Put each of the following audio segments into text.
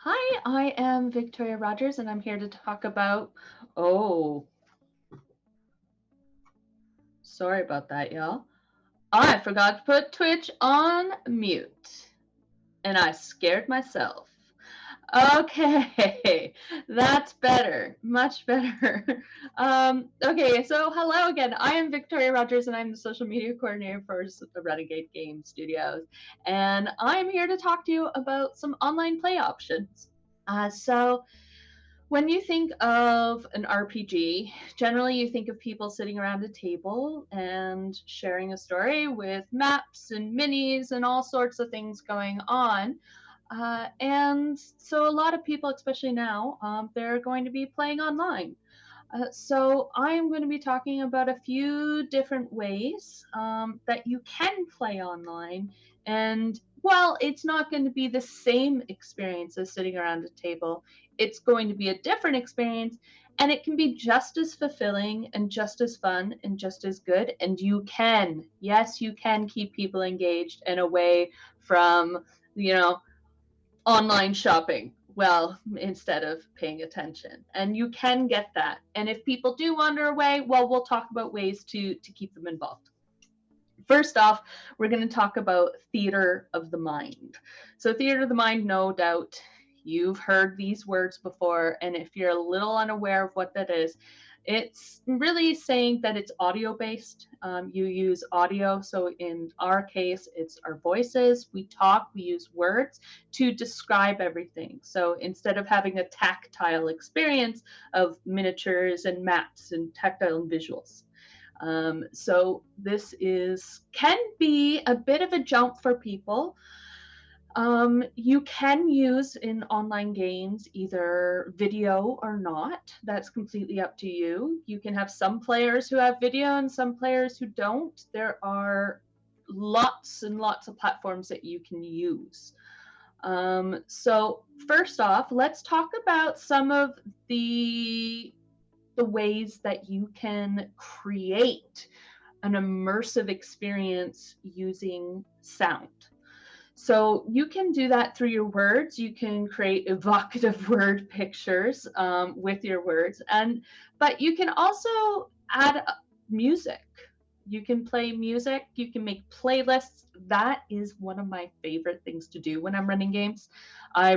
Hi, I am Victoria Rogers, and I'm here to talk about. Oh, sorry about that, y'all. I forgot to put Twitch on mute, and I scared myself. Okay, that's better, much better. Okay, so hello again. I am Victoria Rogers, and I'm the social media coordinator for the Renegade Game Studios, and I'm here to talk to you about some online play options. So when you think of an RPG, generally you think of people sitting around a table and sharing a story with maps and minis and all sorts of things going on. And so a lot of people, especially now, they're going to be playing online. So I'm going to be talking about a few different ways that you can play online. And while it's not going to be the same experience as sitting around a table, it's going to be a different experience. And it can be just as fulfilling and just as fun and just as good. And you can, yes, you can keep people engaged and away from, you know, online shopping well instead of paying attention, and you can get that. And if people do wander away, well, we'll talk about ways to keep them involved. First off, we're going to talk about theater of the mind. So theater of the mind, no doubt you've heard these words before, and if you're a little unaware of what that is, it's really saying that it's audio based. You use audio. So in our case, it's our voices. We talk, we use words to describe everything. So instead of having a tactile experience of miniatures and maps and tactile and visuals. So this can be a bit of a jump for people. You can use in online games either video or not. That's completely up to you. You can have some players who have video and some players who don't. There are lots and lots of platforms that you can use. So first off, let's talk about some of the ways that you can create an immersive experience using sound. So you can do that through your words. You can create evocative word pictures with your words, but you can also add music. You can play music. You can make playlists. That is one of my favorite things to do when I'm running games. I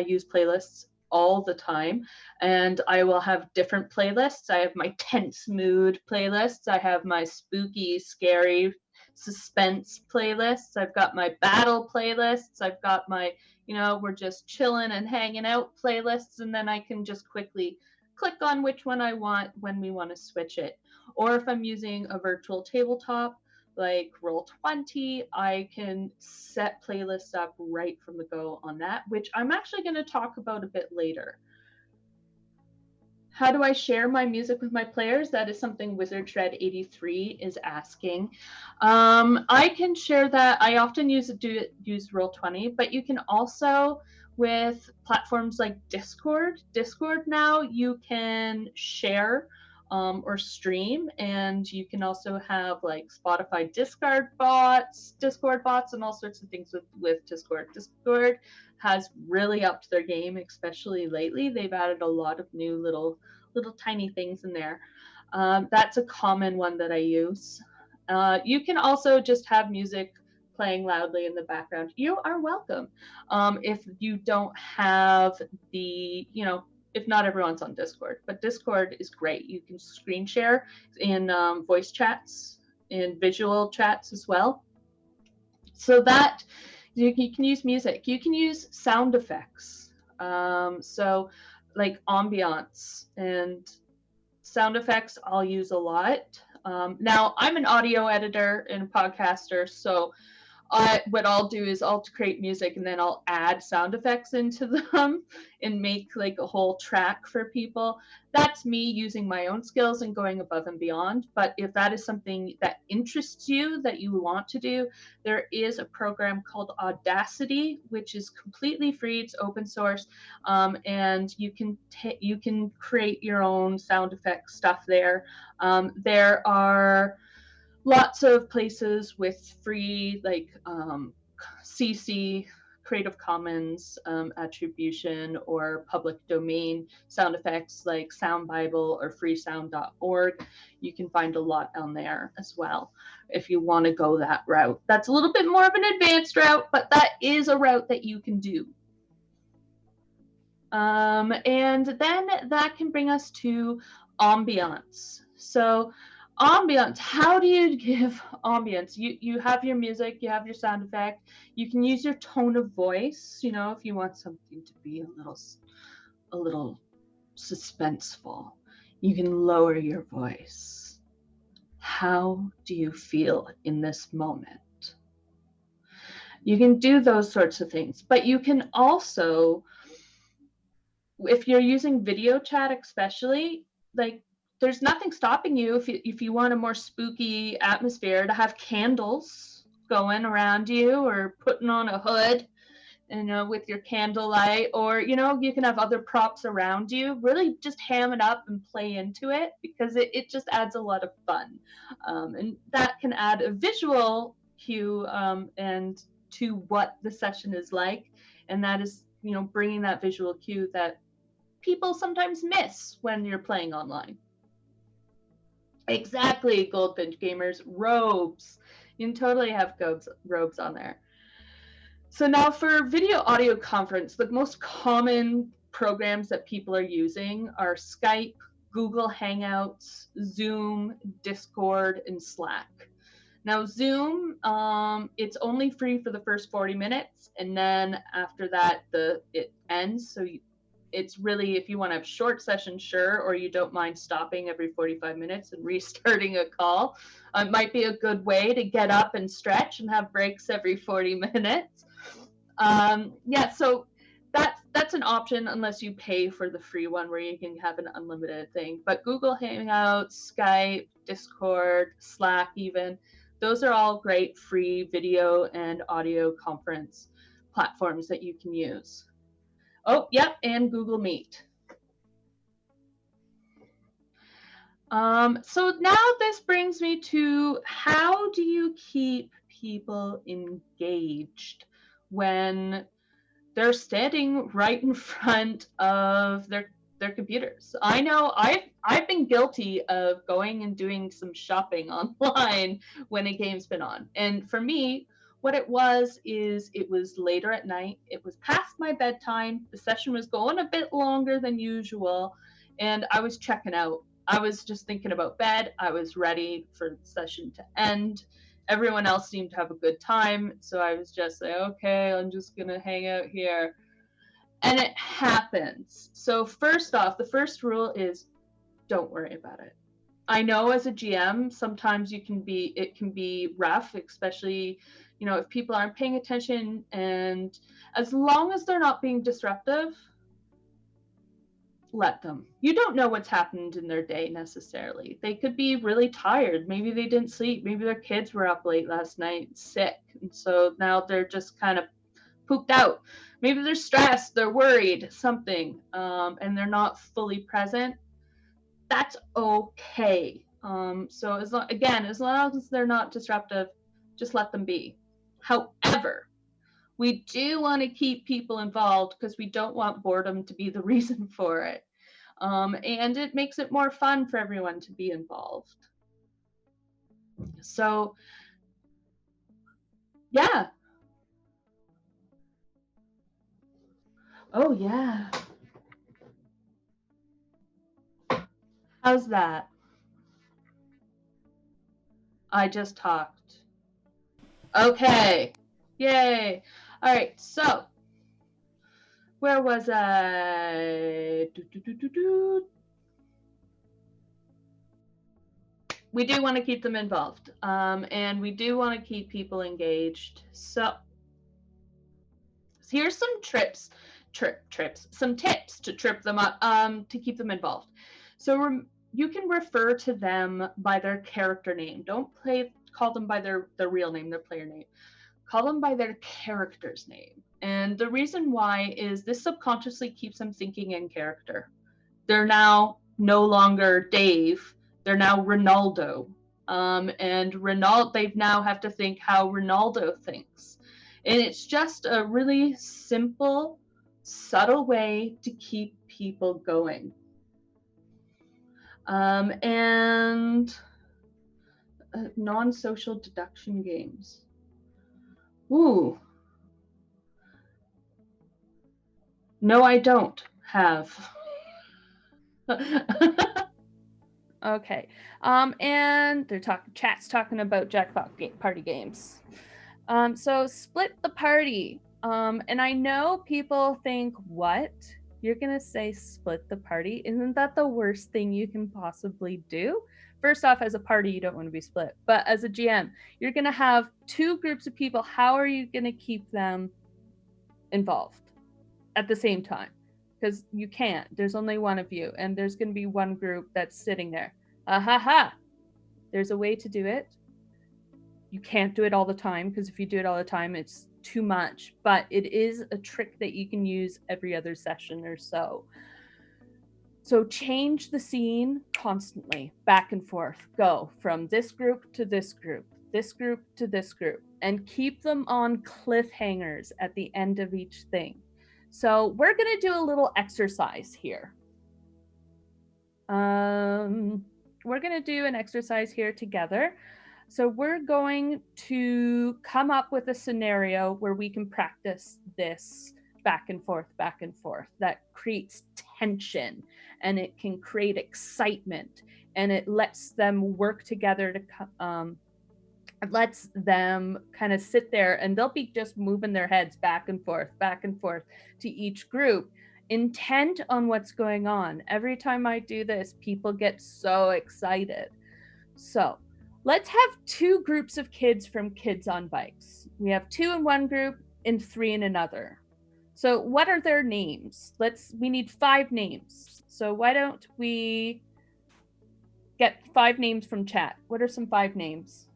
use playlists all the time, and I will have different playlists. I have my tense mood playlists. I have my spooky, scary suspense playlists. I've got my battle playlists. I've got my, we're just chilling and hanging out playlists. And then I can just quickly click on which one I want when we want to switch it. Or if I'm using a virtual tabletop like Roll20, I can set playlists up right from the go on that, which I'm actually going to talk about a bit later. How do I share my music with my players? That is something Wizard Shred 83 is asking. I can share that. I often use Roll20, but you can also, with platforms like Discord. Discord now you can share or stream, and you can also have like Spotify Discord bots, and all sorts of things with Discord. Discord has really upped their game, especially lately. They've added a lot of new little tiny things in there. That's a common one that I use. You can also just have music playing loudly in the background. You are welcome. If you don't have if not everyone's on Discord, but Discord is great. You can screen share in voice chats, in visual chats as well. So that you can use music. You can use sound effects. So like ambience and sound effects I'll use a lot. Now I'm an audio editor and podcaster, so what I'll do is I'll create music and then I'll add sound effects into them and make like a whole track for people. That's me using my own skills and going above and beyond. But if that is something that interests you, that you want to do, there is a program called Audacity, which is completely free. It's open source, and you can create your own sound effect stuff there. There are lots of places with free, like CC Creative Commons attribution or public domain sound effects like Sound Bible or freesound.org. You can find a lot on there as well if you want to go that route. That's a little bit more of an advanced route, but that is a route that you can do. And then that can bring us to ambience. So ambience, how do you give ambience? You have your music, you have your sound effect, you can use your tone of voice, you know, if you want something to be a little suspenseful, you can lower your voice. How do you feel in this moment? You can do those sorts of things, but you can also, if you're using video chat especially, like there's nothing stopping you if you want a more spooky atmosphere to have candles going around you or putting on a hood, you know, with your candlelight, or you know, you can have other props around you. Really just ham it up and play into it, because it just adds a lot of fun, and that can add a visual cue and to what the session is like, and that is, you know, bringing that visual cue that people sometimes miss when you're playing online. Exactly, Goldfinch gamers, robes. You can totally have robes on there. So now for video audio conference, the most common programs that people are using are Skype, Google Hangouts, Zoom, Discord, and Slack. Now Zoom, it's only free for the first 40 minutes, and then after that, it ends. So it's really, if you want to have short sessions, sure, or you don't mind stopping every 45 minutes and restarting a call, it might be a good way to get up and stretch and have breaks every 40 minutes. Yeah, so that's an option unless you pay for the free one where you can have an unlimited thing. But Google Hangouts, Skype, Discord, Slack even, those are all great free video and audio conference platforms that you can use. Oh, yep, and Google Meet. So now this brings me to, how do you keep people engaged when they're standing right in front of their computers? I know I've been guilty of going and doing some shopping online when a game's been on. And for me, what it was is, it was later at night, it was past my bedtime, the session was going a bit longer than usual, and I was checking out. I was just thinking about bed. I was ready for the session to end. Everyone else seemed to have a good time, so I was just like, okay, I'm just gonna hang out here. And it happens. So first off, the first rule is, don't worry about it. I know as a GM, sometimes it can be rough, especially, you know, if people aren't paying attention, and as long as they're not being disruptive, let them. You don't know what's happened in their day necessarily. They could be really tired. Maybe they didn't sleep. Maybe their kids were up late last night, sick. And so now they're just kind of pooped out. Maybe they're stressed, they're worried, something, and they're not fully present. That's okay. So as long as they're not disruptive, just let them be. However, we do want to keep people involved because we don't want boredom to be the reason for it. And it makes it more fun for everyone to be involved. So, yeah. Oh, yeah. How's that? I just talked. Okay. Yay. All right. So, where was I? We do want to keep them involved, and we do want to keep people engaged. So here's some some tips to trip them up, to keep them involved. So you can refer to them by their character name. Don't call them by their real name, their player name. Call them by their character's name. And the reason why is this subconsciously keeps them thinking in character. They're now no longer Dave, they're now Ronaldo. And they now have to think how Ronaldo thinks. And it's just a really simple, subtle way to keep people going. And non-social deduction games. Ooh. No, I don't have. Okay. And chat's talking about Jackpot party games. So split the party. And I know people think, what? You're gonna say split the party? Isn't that the worst thing you can possibly do? First off, as a party, you don't want to be split. But as a GM, you're gonna have two groups of people. How are you gonna keep them involved at the same time? Because you can't. There's only one of you, and there's gonna be one group that's sitting there. Ha ha! There's a way to do it. You can't do it all the time, because if you do it all the time, it's too much. But it is a trick that you can use every other session or so. So change the scene constantly, back and forth. Go from this group to this group, this group to this group, and keep them on cliffhangers at the end of each thing. So we're going to do a little exercise here. We're going to do an exercise here together. So we're going to come up with a scenario where we can practice this back and forth that creates tension, and it can create excitement, and it lets them work together to it lets them kind of sit there, and they'll be just moving their heads back and forth to each group, intent on what's going on. Every time I do this, people get so excited. So let's have two groups of kids from Kids on Bikes. We have two in one group and three in another. So what are their names? We need 5 names. So why don't we get 5 names from chat? What are some 5 names?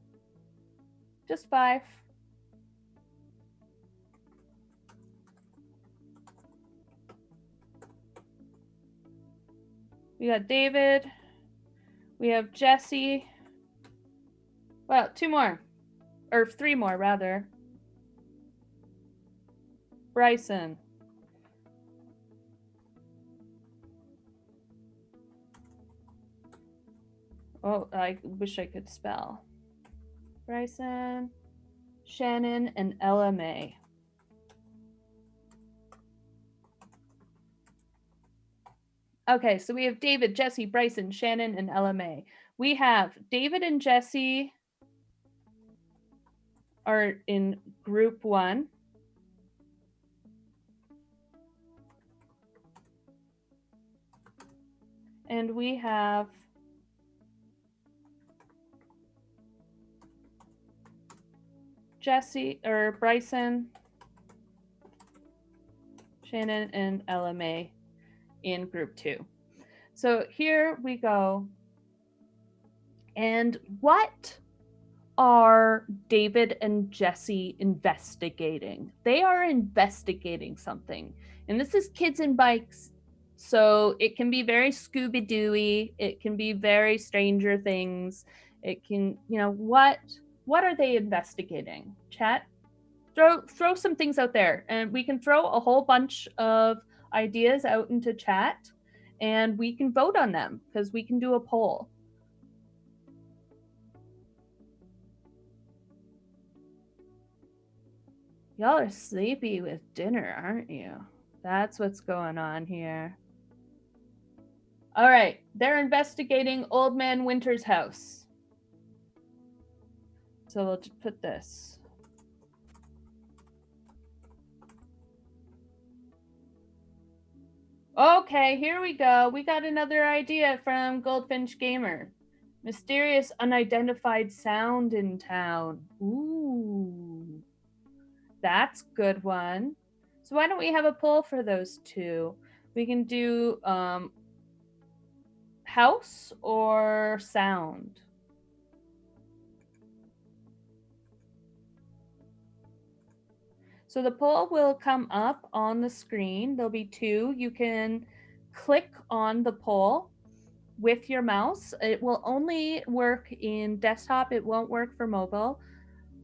Just 5. We got David. We have Jesse. Well, 2 more. Or 3 more, rather. Bryson. Oh, I wish I could spell. Bryson, Shannon, and Ella May. Okay, so we have David, Jesse, Bryson, Shannon, and Ella May. We have David and Jesse are in group 1. And we have Bryson, Shannon, and Ella May in group 2. So here we go. And what are David and Jesse investigating? They are investigating something. And this is Kids and Bikes. So it can be very Scooby-Dooey. It can be very Stranger Things. It can, what are they investigating? Chat, throw some things out there, and we can throw a whole bunch of ideas out into chat, and we can vote on them, because we can do a poll. Y'all are sleepy with dinner, aren't you? That's what's going on here. All right, they're investigating Old Man Winter's house. So we'll just put this. Okay, here we go. We got another idea from Goldfinch Gamer. Mysterious unidentified sound in town. Ooh. That's a good one. So why don't we have a poll for those two? We can do house or sound. So the poll will come up on the screen. There'll be 2. You can click on the poll with your mouse. It will only work in desktop. It won't work for mobile.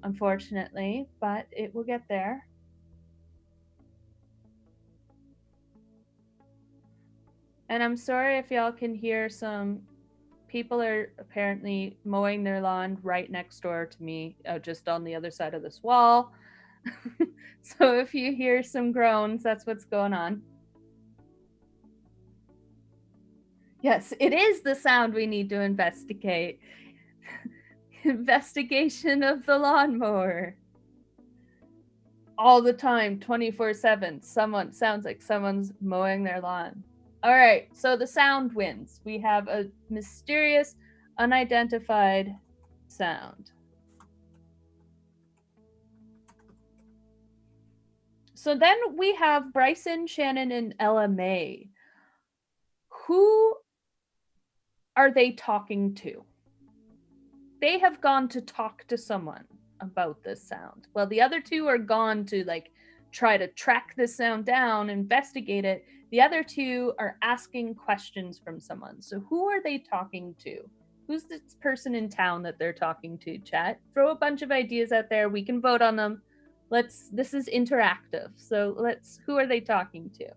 unfortunately, but it will get there. And I'm sorry if y'all can hear some people are apparently mowing their lawn right next door to me, just on the other side of this wall. So if you hear some groans, that's what's going on. Yes, it is the sound we need to investigate. Investigation of the lawnmower. All the time, 24/7. Someone sounds like someone's mowing their lawn. All right, so the sound wins. We have a mysterious, unidentified sound. So then we have Bryson, Shannon, and Ella May. Who are they talking to? They have gone to talk to someone about this sound. Well, the other two are gone to like try to track this sound down, investigate it. The other two are asking questions from someone. So who are they talking to? Who's this person in town that they're talking to, chat? Throw a bunch of ideas out there. We can vote on them. This is interactive. So who are they talking to?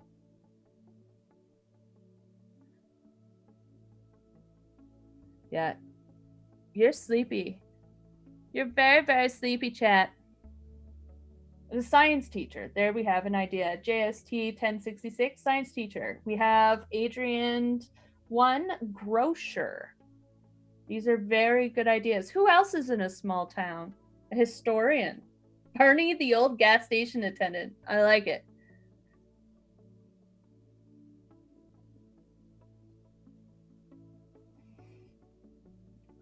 Yeah. You're sleepy. You're very, very sleepy, chat. The science teacher. There we have an idea. JST 1066, science teacher. We have Adrian 1, grocer. These are very good ideas. Who else is in a small town? A historian. Barney, the old gas station attendant. I like it.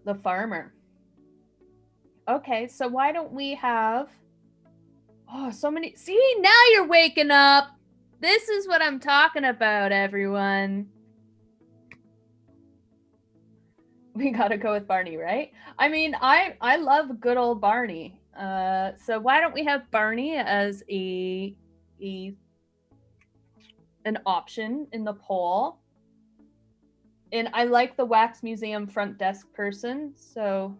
The farmer. Okay, so why don't we have... Oh, so many... See, now you're waking up! This is what I'm talking about, everyone. We gotta go with Barney, right? I mean, I love good old Barney. So why don't we have Barney as an option in the poll? And I like the wax museum front desk person. So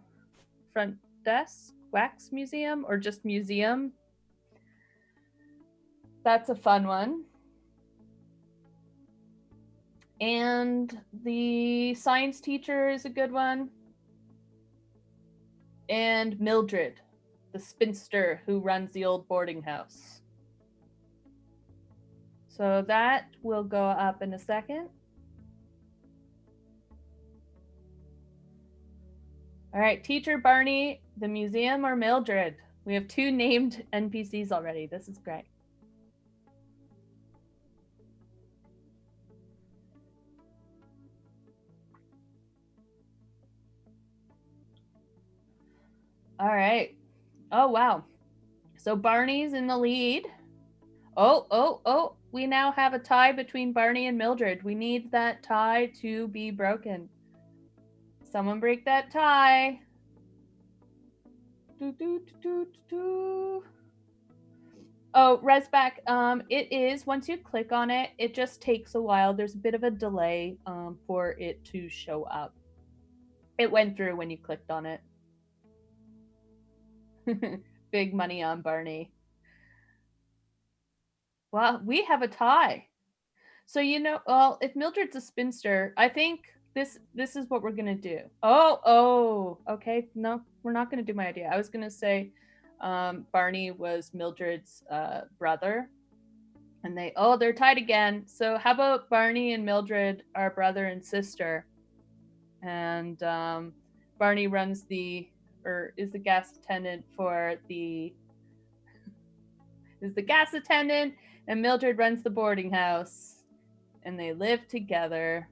front desk, wax museum, or just museum. That's a fun one. And the science teacher is a good one. And Mildred, the spinster who runs the old boarding house. So that will go up in a second. All right, teacher Barney, the museum, or Mildred? We have 2 named NPCs already. This is great. All right. Oh, wow. So Barney's in the lead. Oh. We now have a tie between Barney and Mildred. We need that tie to be broken. Someone break that tie. Oh, Resback, it is, once you click on it, it just takes a while. There's a bit of a delay for it to show up. It went through when you clicked on it. Big money on Barney. Well, we have a tie. So, well, if Mildred's a spinster, I think this is what we're going to do. Oh, okay. No, we're not going to do my idea. I was going to say Barney was Mildred's brother. And they're tied again. So how about Barney and Mildred are brother and sister? And Barney is the gas attendant and Mildred runs the boarding house. And they live together.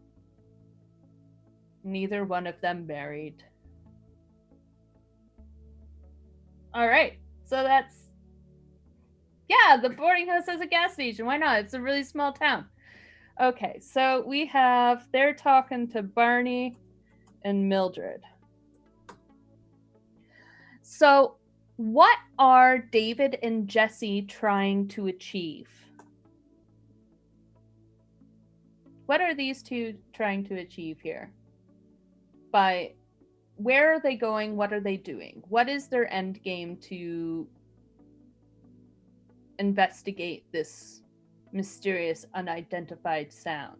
Neither one of them married. All right. So that's... Yeah, the boarding house has a gas station. Why not? It's a really small town. Okay, so they're talking to Barney and Mildred. So what are David and Jesse trying to achieve? What are these two trying to achieve here? By where are they going? What are they doing? What is their end game to investigate this mysterious unidentified sound?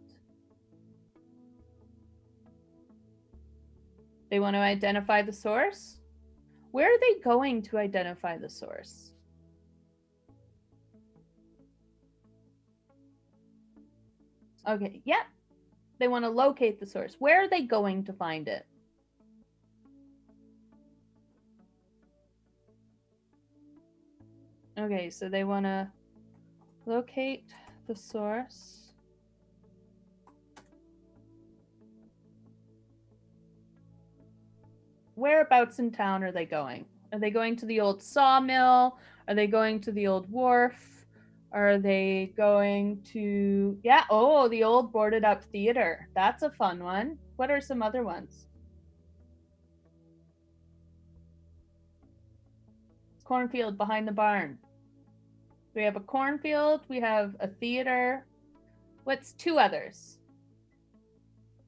They want to identify the source? Where are they going to identify the source? Okay, yep. They want to locate the source. Where are they going to find it? Okay, so they want to locate the source. Whereabouts in town are they going? Are they going to the old sawmill? Are they going to the old wharf? Are they going to, yeah, oh, the old boarded up theater. That's a fun one. What are some other ones? Cornfield behind the barn. We have a cornfield. We have a theater. What's two others?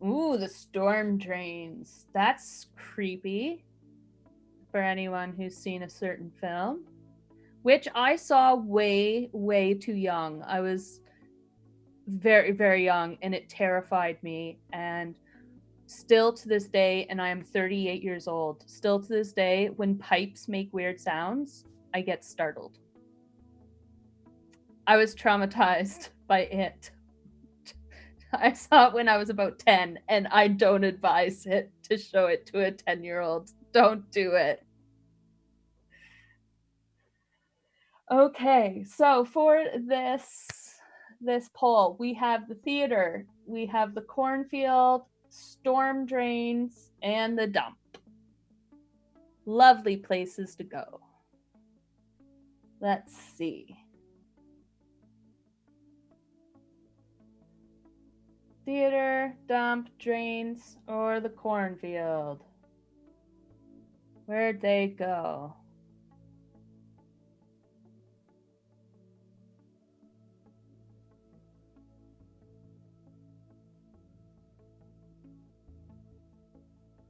Ooh, the storm drains. That's creepy for anyone who's seen a certain film, which I saw way, way too young. I was very, very young, and it terrified me. And still to this day, and I am 38 years old, still to this day, when pipes make weird sounds, I get startled. I was traumatized by it. I saw it when I was about 10, and I don't advise it to show it to a 10-year-old. Don't do it. Okay, so for this poll, we have the theater, we have the cornfield, storm drains, and the dump. Lovely places to go. Let's see. Theater, dump, drains, or the cornfield? Where'd they go?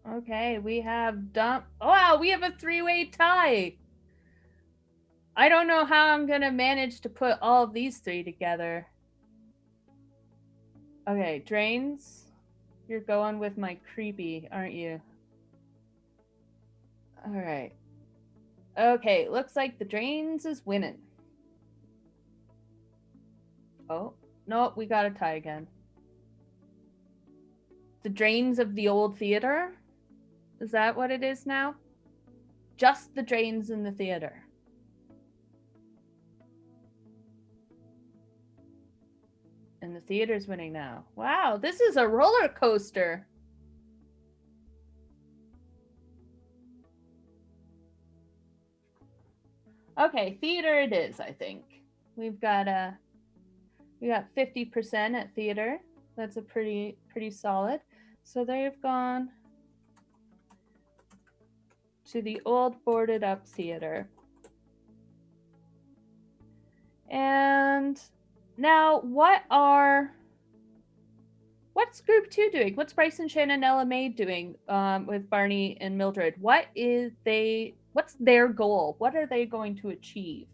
Okay, we have dump. Oh, wow, we have a three-way tie. I don't know how I'm gonna manage to put all of these three together. Okay, drains. You're going with my creepy, aren't you? All right. Okay, looks like the drains is winning. Oh, no, we got a tie again. The drains of the old theater? Is that what it is now? Just the drains in the theater. And the theater's winning now. Wow, this is a roller coaster. Okay, theater it is, I think. We got 50% at theater. That's a pretty solid. So they've gone to the old boarded up theater. And now what's group 2 doing? What's Bryson, Shannon, and Ella May doing with Barney and Mildred? What's their goal? What are they going to achieve?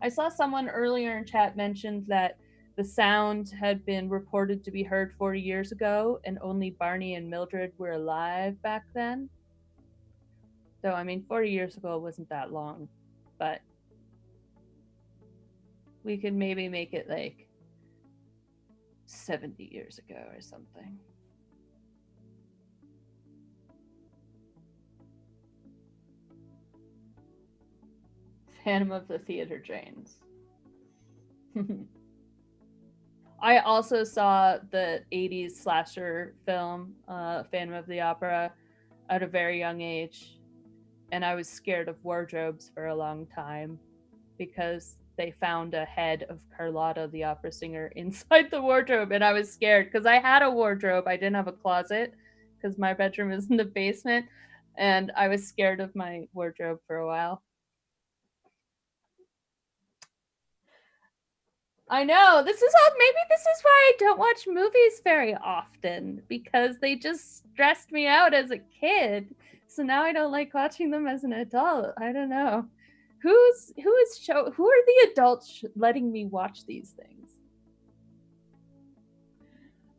I saw someone earlier in chat mentioned that the sound had been reported to be heard 40 years ago, and only Barney and Mildred were alive back then. So, I mean, 40 years ago wasn't that long, but we could maybe make it like 70 years ago or something. Phantom of the Theater drains. I also saw the 80s slasher film, Phantom of the Opera, at a very young age. And I was scared of wardrobes for a long time because they found a head of Carlotta, the opera singer, inside the wardrobe. And I was scared because I had a wardrobe. I didn't have a closet because my bedroom is in the basement. And I was scared of my wardrobe for a while. I know. Maybe this is why I don't watch movies very often, because they just stressed me out as a kid. So now I don't like watching them as an adult. I don't know. Who are the adults letting me watch these things?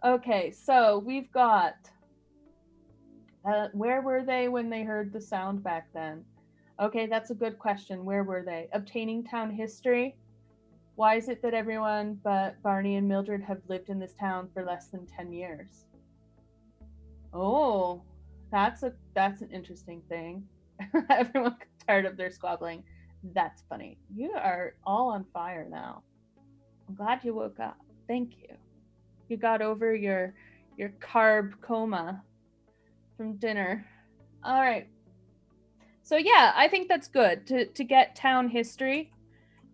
Okay, so we've got where were they when they heard the sound back then? Okay, that's a good question. Where were they? Obtaining town history. Why is it that everyone but Barney and Mildred have lived in this town for less than 10 years? Oh, that's an interesting thing. Everyone got tired of their squabbling. That's funny. You are all on fire now. I'm glad you woke up. Thank you. You got over your carb coma from dinner. All right. So yeah, I think that's good to get town history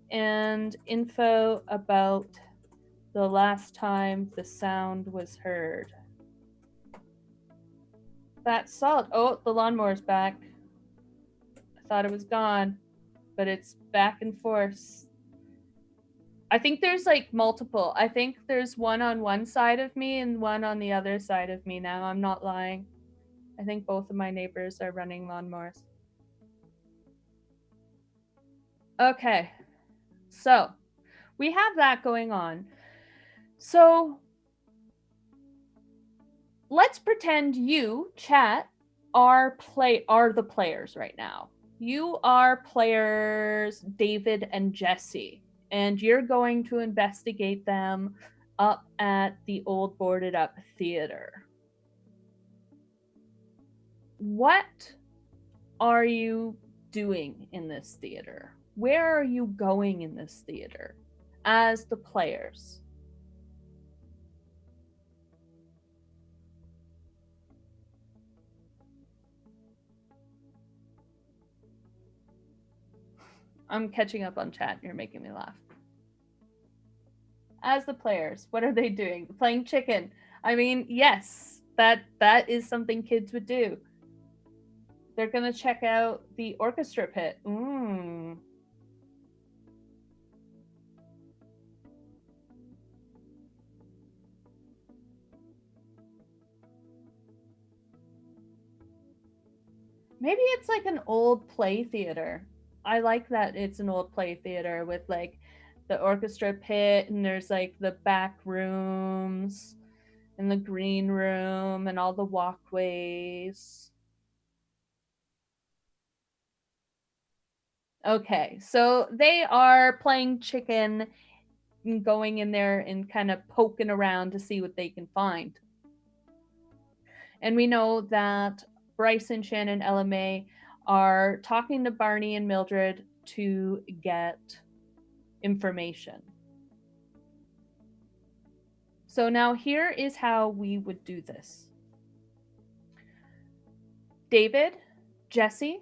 and info about the last time the sound was heard. That's solid. Oh, the lawnmower's back. I thought it was gone, but it's back in force. I think there's like multiple. I think there's one on one side of me and one on the other side of me now. I'm not lying. I think both of my neighbors are running lawnmowers. Okay. So, we have that going on. So, let's pretend you, chat, are the players right now. You are players David and Jesse, and you're going to investigate them up at the old boarded up theater. What are you doing in this theater? Where are you going in this theater as the players? I'm catching up on chat. You're making me laugh. As the players, what are they doing? Playing chicken. I mean, yes, that is something kids would do. They're gonna check out the orchestra pit. Maybe it's like an old play theater. I like that it's an old play theater with like the orchestra pit and there's like the back rooms and the green room and all the walkways. Okay, so they are playing chicken and going in there and kind of poking around to see what they can find. And we know that Bryson, Shannon, Ella May are talking to Barney and Mildred to get information. So now here is how we would do this. David, Jesse,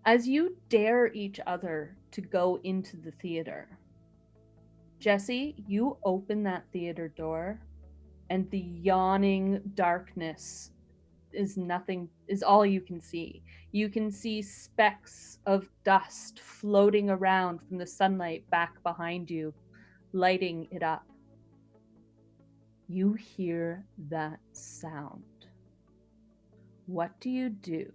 as you dare each other to go into the theater, Jesse, you open that theater door and the yawning darkness is all you can see. You can see specks of dust floating around from the sunlight back behind you, lighting it up. You hear that sound. What do you do?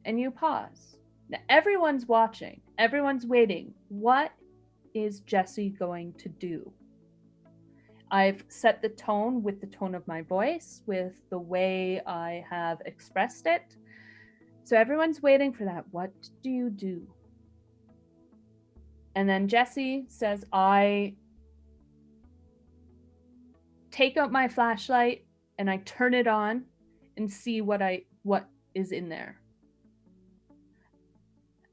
And you pause. Now, everyone's watching. Everyone's waiting. What is Jesse going to do? I've set the tone with the tone of my voice, with the way I have expressed it. So everyone's waiting for that. What do you do? And then Jesse says, I take out my flashlight and I turn it on and see what is in there.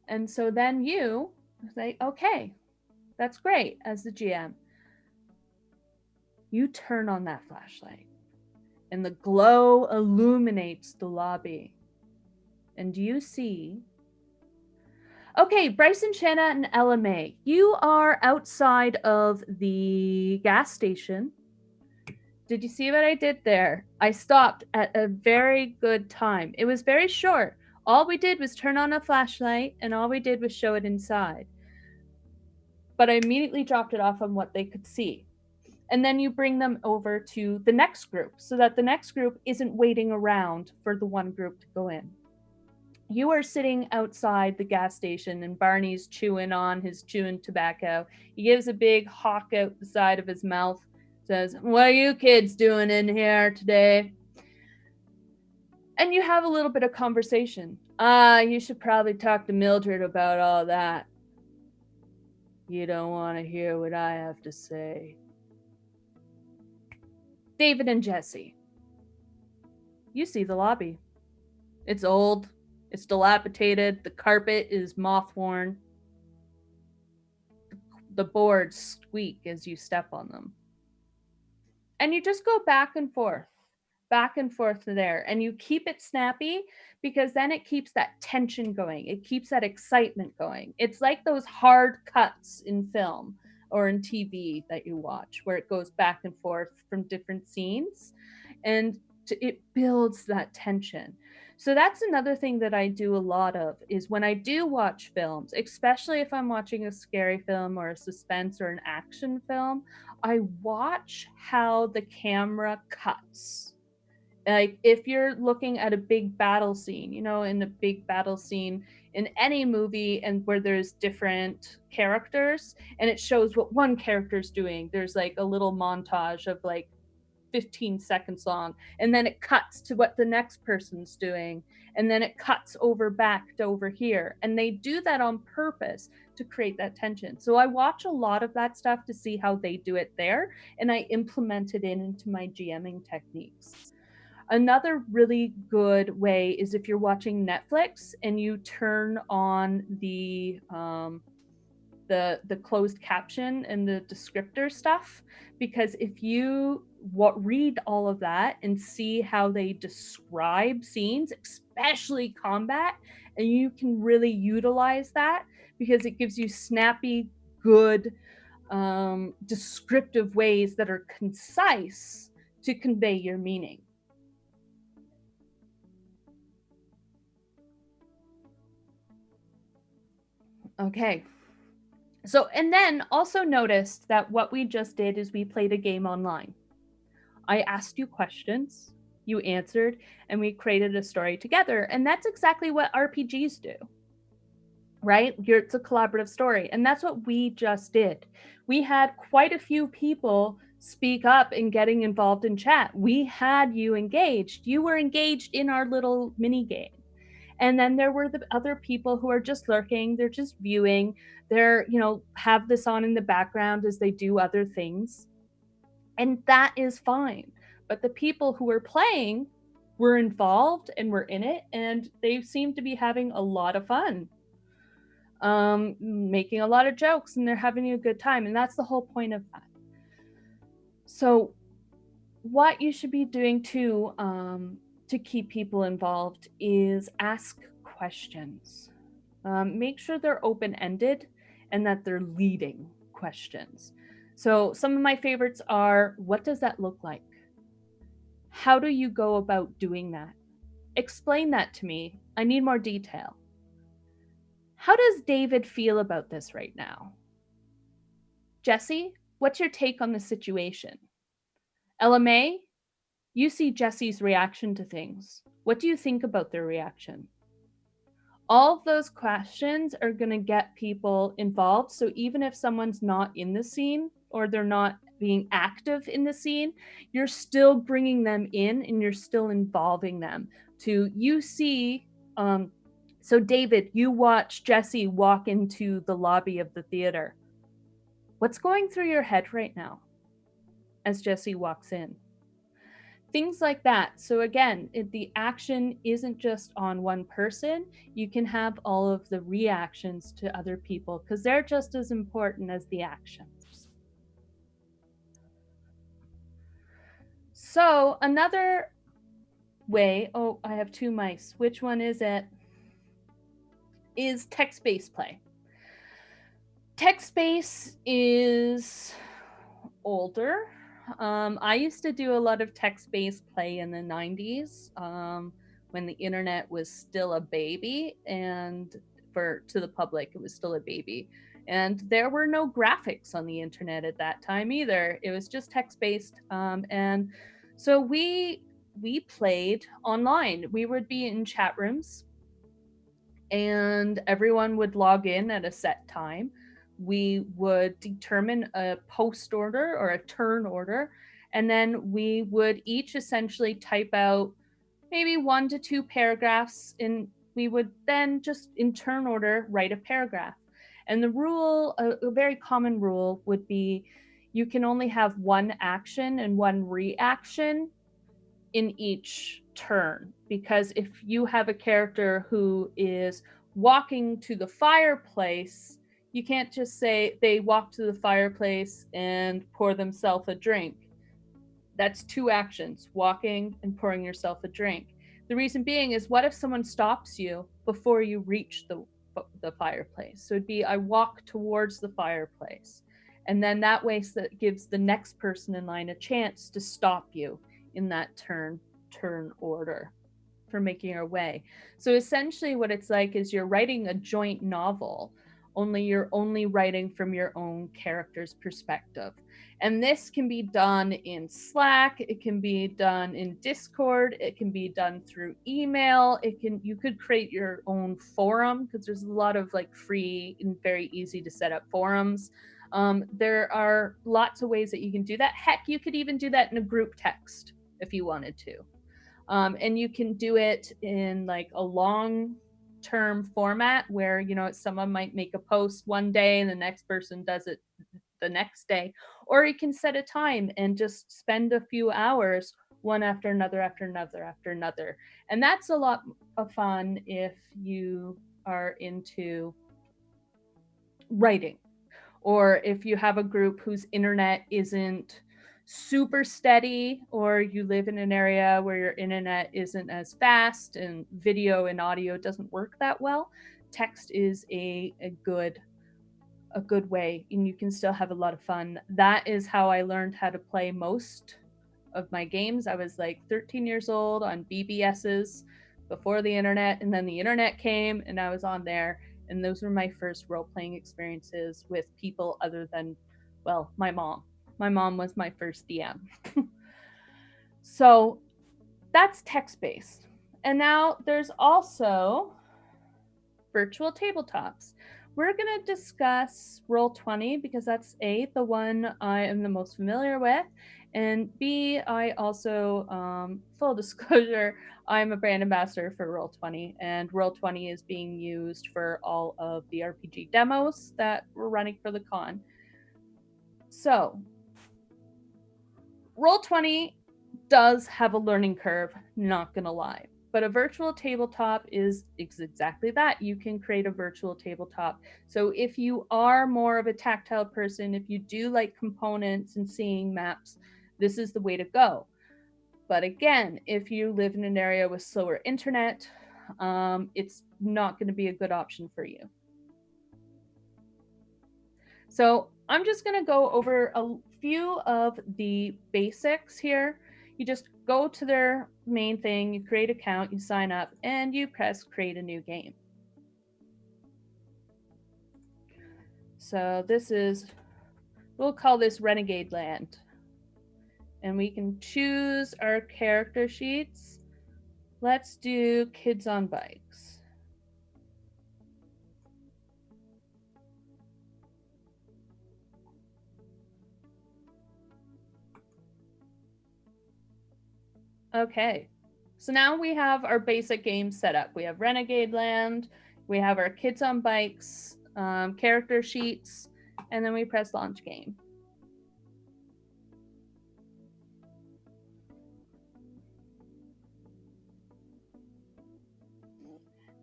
And so then you say, okay, that's great, as the GM. You turn on that flashlight and the glow illuminates the lobby. And you see... Okay, Bryson, Shanna, and Ella May, you are outside of the gas station. Did you see what I did there? I stopped at a very good time. It was very short. All we did was turn on a flashlight, and all we did was show it inside. But I immediately dropped it off on what they could see. And then you bring them over to the next group so that the next group isn't waiting around for the one group to go in. You are sitting outside the gas station and Barney's chewing on his chewing tobacco. He gives a big hawk out the side of his mouth, says, "What are you kids doing in here today?" And you have a little bit of conversation. You should probably talk to Mildred about all that. You don't want to hear what I have to say. David and Jesse. You see the lobby. It's old. It's dilapidated. The carpet is moth-worn. The boards squeak as you step on them. And you just go back and forth there. And you keep it snappy because then it keeps that tension going. It keeps that excitement going. It's like those hard cuts in film or in TV that you watch where it goes back and forth from different scenes. And it builds that tension. So that's another thing that I do a lot of is when I do watch films, especially if I'm watching a scary film or a suspense or an action film, I watch how the camera cuts. Like if you're looking at a big battle scene, in a big battle scene in any movie and where there's different characters and it shows what one character's doing, there's like a little montage of like 15 seconds long, and then it cuts to what the next person's doing, and then it cuts back to over here, and they do that on purpose to create that tension. So I watch a lot of that stuff to see how they do it there, and I implement it into my GMing techniques. Another really good way is if you're watching Netflix and you turn on the closed caption and the descriptor stuff, because if you read all of that and see how they describe scenes, especially combat, and you can really utilize that because it gives you snappy, good, descriptive ways that are concise to convey your meaning. Okay. So, and then also noticed that what we just did is we played a game online. I asked you questions, you answered, and we created a story together. And that's exactly what RPGs do, right? It's a collaborative story. And that's what we just did. We had quite a few people speak up and getting involved in chat. We had you engaged. You were engaged in our little mini game. And then there were the other people who are just lurking, they're just viewing, they're, have this on in the background as they do other things. And that is fine. But the people who were playing were involved and were in it, and they seem to be having a lot of fun. Making a lot of jokes, and they're having a good time. And that's the whole point of that. So what you should be doing too, to keep people involved, is ask questions. Make sure they're open-ended and that they're leading questions. So some of my favorites are, what does that look like? How do you go about doing that? Explain that to me. I need more detail. How does David feel about this right now? Jesse, what's your take on the situation? LMA, you see Jesse's reaction to things. What do you think about their reaction? All of those questions are going to get people involved. So even if someone's not in the scene or they're not being active in the scene, you're still bringing them in and you're still involving them. So David, you watch Jesse walk into the lobby of the theater. What's going through your head right now as Jesse walks in? Things like that. So again, the action isn't just on one person. You can have all of the reactions to other people because they're just as important as the actions. So another way, I have two mice. Which one is it? Is text-based play. Text-based is older. I used to do a lot of text-based play in the 90s when the internet was still a baby, and to the public, it was still a baby. And there were no graphics on the internet at that time either. It was just text-based. And so we played online. We would be in chat rooms and everyone would log in at a set time. We would determine a post order or a turn order, and then we would each essentially type out maybe 1 to 2 paragraphs, and we would then just in turn order write a paragraph. And the rule, a very common rule, would be you can only have one action and one reaction in each turn, because if you have a character who is walking to the fireplace, you can't just say they walk to the fireplace and pour themselves a drink. That's 2 actions, walking and pouring yourself a drink. The reason being is, what if someone stops you before you reach the fireplace? So it'd be, I walk towards the fireplace, and then that way that gives the next person in line a chance to stop you in that turn order for making your way. So essentially what it's like is you're writing a joint novel, only you're only writing from your own character's perspective. And this can be done in Slack, it can be done in Discord, it can be done through email, you could create your own forum, because there's a lot of like free and very easy to set up forums. There are lots of ways that you can do that. Heck, you could even do that in a group text if you wanted to. And you can do it in like a long-term format where, someone might make a post one day and the next person does it the next day. Or you can set a time and just spend a few hours, one after another, after another, after another. And that's a lot of fun if you are into writing, or if you have a group whose internet isn't super steady, or you live in an area where your internet isn't as fast and video and audio doesn't work that well. Text is a good way, and you can still have a lot of fun. That is how I learned how to play most of my games. I was like 13 years old on BBSs before the internet, and then the internet came and I was on there, and those were my first role-playing experiences with people other than, well, my mom. My mom was my first DM. So that's text-based. And now there's also virtual tabletops. We're going to discuss Roll20 because that's A, the one I am the most familiar with, and B, I also, full disclosure, I'm a brand ambassador for Roll20, and Roll20 is being used for all of the RPG demos that we're running for the con. So, Roll20 does have a learning curve, not gonna lie. But a virtual tabletop is exactly that. You can create a virtual tabletop. So if you are more of a tactile person, if you do like components and seeing maps, this is the way to go. But again, if you live in an area with slower internet, it's not going to be a good option for you. So I'm just going to go over a few of the basics here. You just go to their main thing, you create an account, you sign up, and you press create a new game. So this is, we'll call this Renegade Land. And we can choose our character sheets. Let's do kids on bikes. Okay, so now we have our basic game set up. We have Renegade Land, we have our kids on bikes, character sheets, and then we press launch game.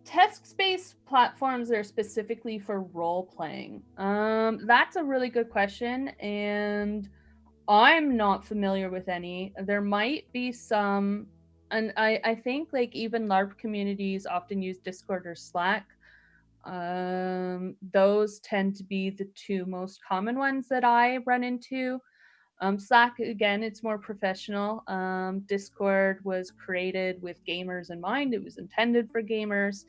Text-based platforms are specifically for role-playing. That's a really good question, and I'm not familiar with any. There might be some, and I think like even LARP communities often use Discord or Slack. Those tend to be the two most common ones that I run into. Slack, again, it's more professional. Discord was created with gamers in mind. It was intended for gamers.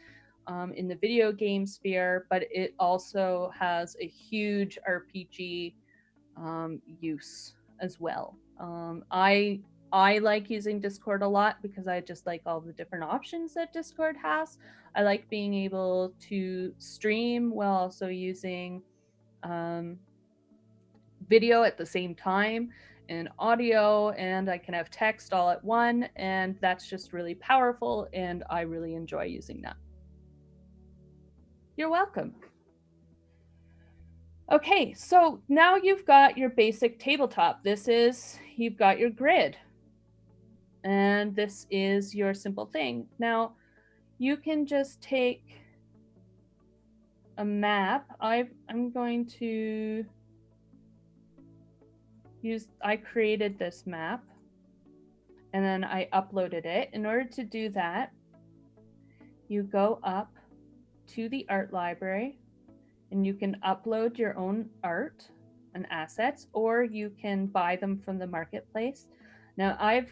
in the video game sphere, but it also has a huge RPG use as well. I like using Discord a lot because I just like all the different options that Discord has. I like being able to stream while also using video at the same time and audio, and I can have text all at one, and that's just really powerful, and I really enjoy using that. You're welcome. Okay, so now you've got your basic tabletop. You've got your grid. And this is your simple thing. Now, you can just take a map. I'm going to I created this map and then I uploaded it. In order to do that, you go up to the art library and you can upload your own art and assets, or you can buy them from the marketplace. Now, I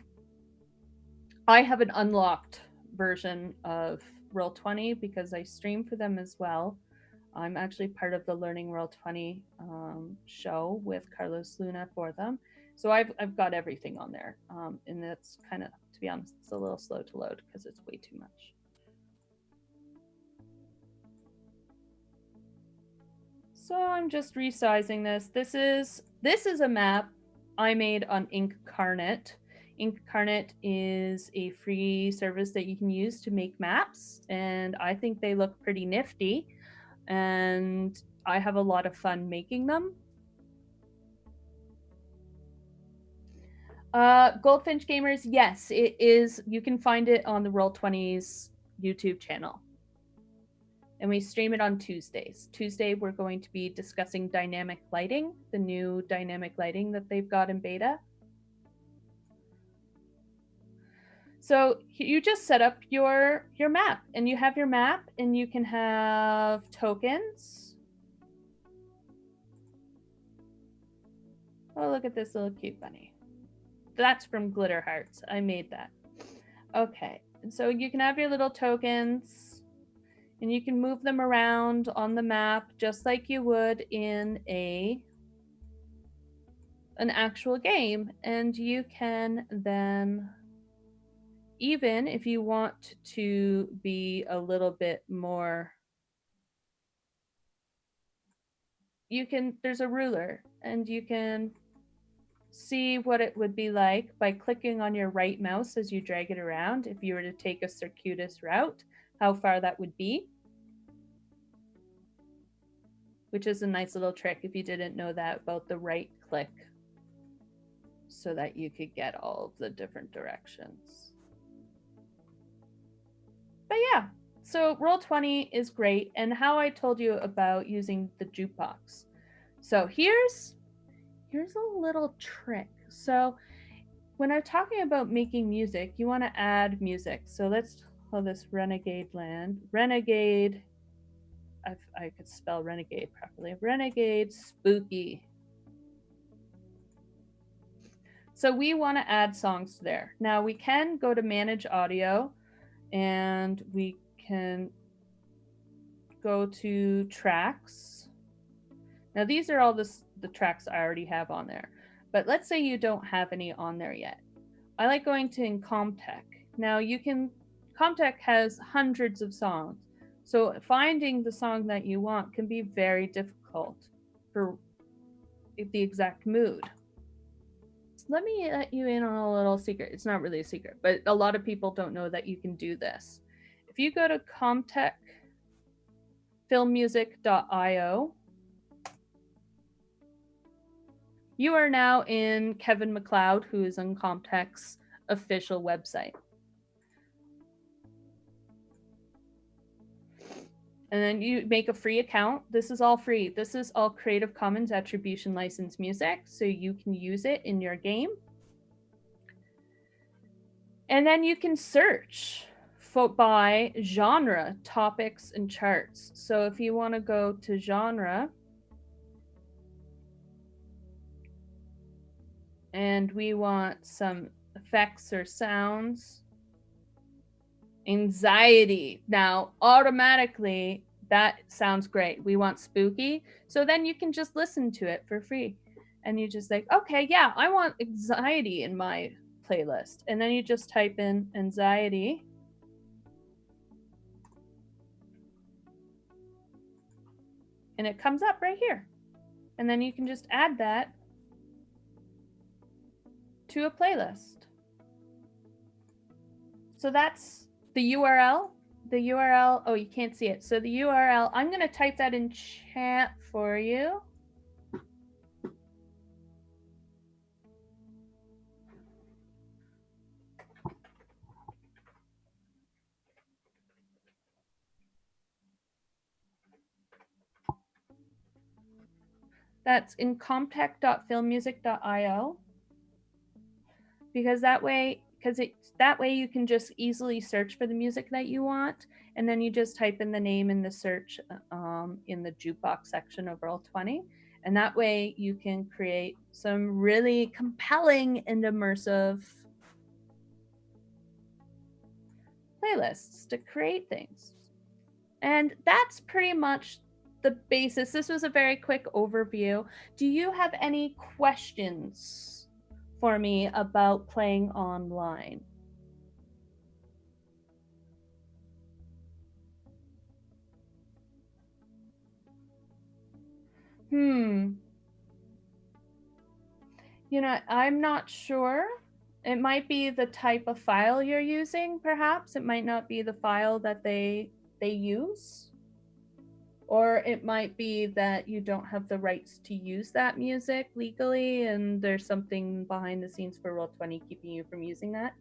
have an unlocked version of Roll20 because I stream for them as well. I'm actually part of the Learning Roll20 show with Carlos Luna for them. So I've got everything on there. And it's kind of, to be honest, it's a little slow to load because it's way too much. So I'm just resizing this. This is a map I made on Incarnate. Incarnate is a free service that you can use to make maps, and I think they look pretty nifty, and I have a lot of fun making them. Goldfinch Gamers, yes, it is. You can find it on the Roll20's YouTube channel. And we stream it on Tuesdays. Tuesday, we're going to be discussing dynamic lighting, the new dynamic lighting that they've got in beta. So you just set up your map, and you have your map, and you can have tokens. Oh, look at this little cute bunny. That's from Glitter Hearts. I made that. Okay, and so you can have your little tokens, and you can move them around on the map just like you would in an actual game. And you can then, even if you want to be a little bit more, there's a ruler, and you can see what it would be like by clicking on your right mouse as you drag it around. If you were to take a circuitous route, how far that would be, which is a nice little trick if you didn't know that about the right click, so that you could get all of the different directions. But yeah, so Roll20 is great, and how I told you about using the jukebox. So here's a little trick. So when I'm talking about making music, you want to add music. So let's call this Renegade Land. Renegade, I could spell Renegade properly. Renegade Spooky. So we want to add songs there. Now we can go to Manage Audio, and we can go to Tracks. Now these are all the tracks I already have on there. But let's say you don't have any on there yet. I like going to Incomtech. Now Comtech has hundreds of songs. So finding the song that you want can be very difficult for the exact mood. Let me let you in on a little secret. It's not really a secret, but a lot of people don't know that you can do this. If you go to comtechfilmmusic.io, you are now in Kevin MacLeod, who is on Comtech's official website. And then you make a free account. This is all free. This is all Creative Commons Attribution Licensed music, so you can use it in your game. And then you can search by genre, topics, and charts. So if you want to go to genre, and we want some effects or sounds, Anxiety. Now, automatically, that sounds great. We want spooky. So then you can just listen to it for free. And you just like, okay, yeah, I want anxiety in my playlist. And then you just type in anxiety. And it comes up right here. And then you can just add that to a playlist. So that's the URL. The URL, oh, you can't see it. So the URL, I'm going to type that in chat for you. That's incomptech.filmmusic.io. Because that way you can just easily search for the music that you want, and then you just type in the name in the search in the jukebox section of Roll20, and that way you can create some really compelling and immersive playlists to create things. And that's pretty much the basis. This was a very quick overview. Do you have any questions for me about playing online? You know, I'm not sure. It might be the type of file you're using, perhaps. It might not be the file that they use. Or it might be that you don't have the rights to use that music legally, and there's something behind the scenes for Roll20 keeping you from using that.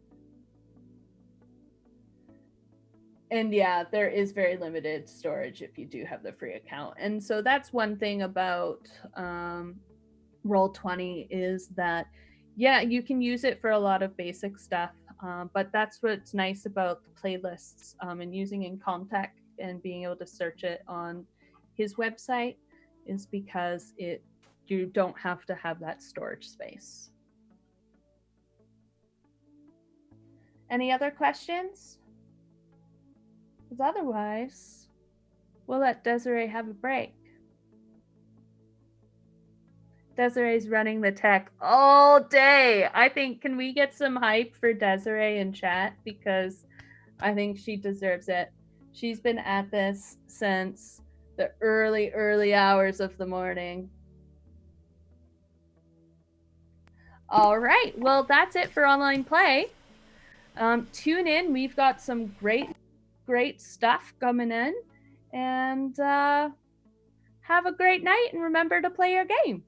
And yeah, there is very limited storage if you do have the free account. And so that's one thing about Roll20 is that, yeah, you can use it for a lot of basic stuff, but that's what's nice about the playlists and using Incomptech and being able to search it on his website is because you don't have to have that storage space. Any other questions? Because otherwise, we'll let Desiree have a break. Desiree's running the tech all day. I think, can we get some hype for Desiree in chat? Because I think she deserves it. She's been at this since the early hours of the morning. All right. Well, that's it for online play. Tune in. We've got some great stuff coming in. And have a great night, and remember to play your game.